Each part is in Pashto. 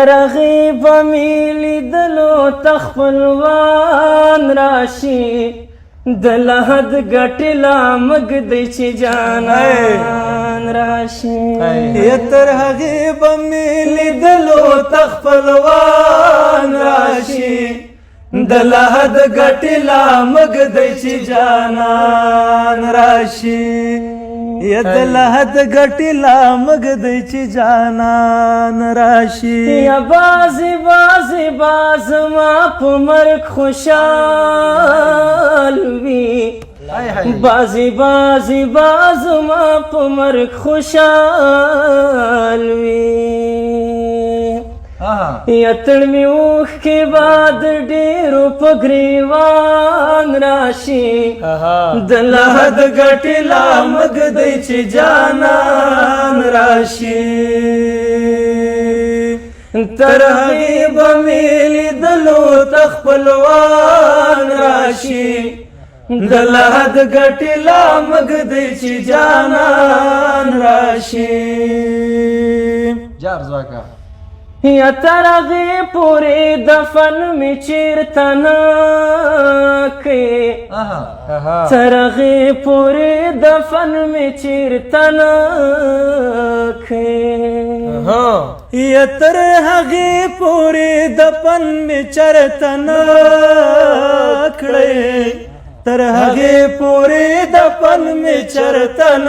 ترغی بمی لیدلو تخپلوان راشی دلحد گٹی لامگ دی چی جانان راشی ترغی بمی لیدلو تخپلوان راشی دلحد گٹی لامگ دی چی جانان راشی دلحد گٹی لامگ دی چی جانان راشی یا بازی بازی باز ما پمرک خوشحال وی بازی بازی باز ما پمرک خوشحال وی یتر می اوخ کی بعد ډیرو پګریوان راشي دلحد گټی لامگ دی چی جانان راشي ترغیب میلی دلو تخپلوان راشي دلحد گٹی لامگ دی چی جانان راشی جار زواکا یا ترغی پوری دفن می چیرتن کی ترغی پوری دفن می چیرتن کی یا ترغی پوری دفن می چرتن کڑی ترغی پوری دفن می چرتن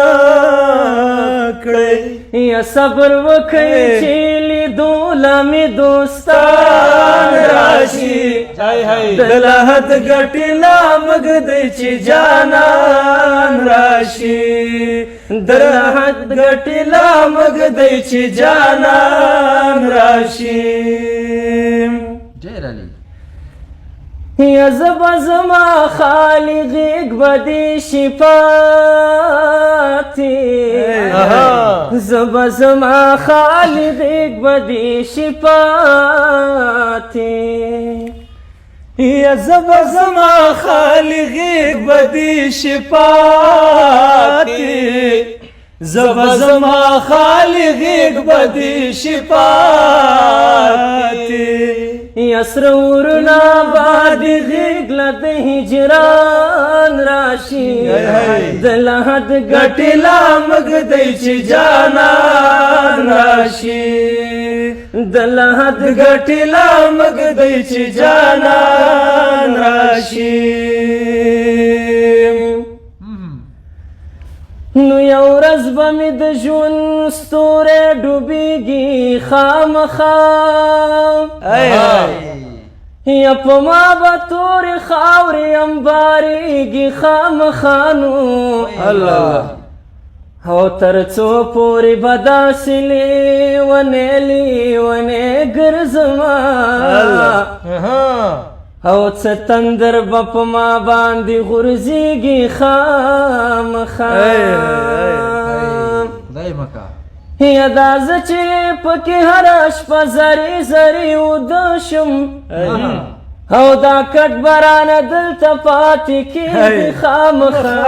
کڑی یا صبر وکئی چیلی دولمی دوستان راشی دلحد گٹی لامگ دی چی جانان راشی دلحد گٹی لامگ دی چی جانان راشی جیر علی یا زبا زما خالقیک بدی شفاتی زبا زما خالقیک بدی شفاتی یا زبا زما خالقیک بدی شفاتی زبا زما خالقیک بدی شفاتی یسرورنا بادی غیگ لد ہجران راشی دلحد گٹی لامگ دی چی جانان راشی دلحد گٹی لامگ دی چی جانان راشی نو یو ورځ به مې د ژوند ستوری ډوبېږي خامخا یا په ما به تورې خاورې انبارېږي خامخا نو او تر څو پورې به داسې لیونی لیونی ګرځمه او څه تندر به په ما باندې غورځېږي خامخا یا دا زه چې پکې هره شپه زرې زرې وده شم او دا کټ برانه دلته پاتې کېږي خامخا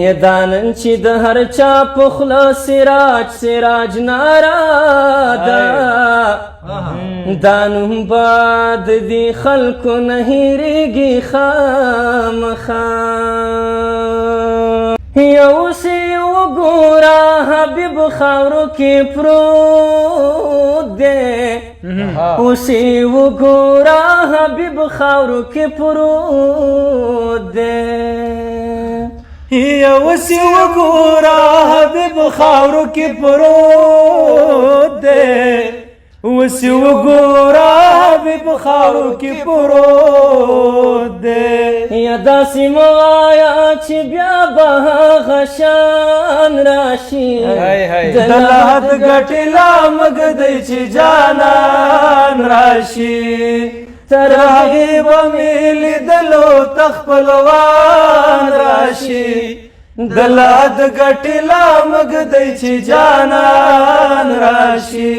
یا دا نن چې د هر چا په خوله سراج سراج ناره ده دا نوم به د دې خلکو نه هېرېږي خامخا یا اوس یې وګوره حبیب خاورو کې پروت دی اوس یې وګوره حبیب خاورو کې پروت دی یا اوس یې وګوره حبیب خاورو کې پروت دی اوس یې وګوره حبیب خاورو کې پروت دی یا داسې مه وایه چې بیا به هغه شان راشي دلحد گٹی لامگ دی چی جانان راشی ترغی بمی لیدلو تخپلوان راشی دلحد گٹی لامگ دی چی جانان راشی